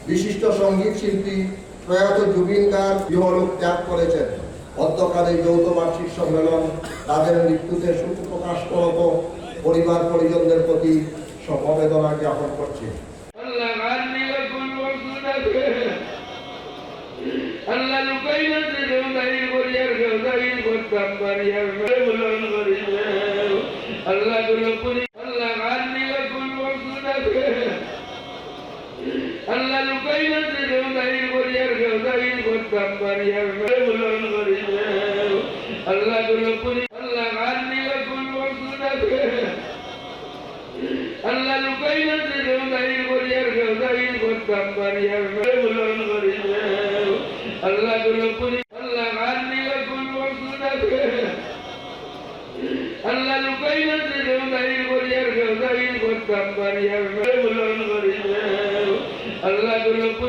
বিশিষ্ট সঙ্গীত শিল্পী প্রয়াত জুবিন গার্গ ইহলোক ত্যাগ করেছেন। অধ্যকালে যৌথ বার্ষিক সম্মেলন তাদের মৃত্যুতে শোক প্রকাশ করত পরিবার পরিজনদের প্রতি সমবেদনা জ্ঞাপন করছে। আল্লাহ লুকাইনা দিলেও দাইর করিয়ার কেউ দাইর করতাম পারিয়ার বলন করিলে আল্লাহ দুলপুরি আল্লাহ গান নিলে কোন বসুদাকে আল্লাহ লুকাইনা দিলেও দাইর করিয়ার কেউ দাইর করতাম পারিয়ার বলন করিলে আল্লাহ দুলপুরি আল্লাহ গান নিলে কোন বসুদাকে আল্লাহ লুকাইনা দিলেও দাইর করিয়ার কেউ দাইর করতাম পারিয়ার বলন করিলে আল্লাহ দুলপুরি আল্লাহ গান নিলে কোন বসুদাকে আল্লাহ লুকাইনা দিলেও দাইর করিয়ার কেউ দাইর করতাম পারিয়ার বলন করিলে আল্লাহ দুলপুরি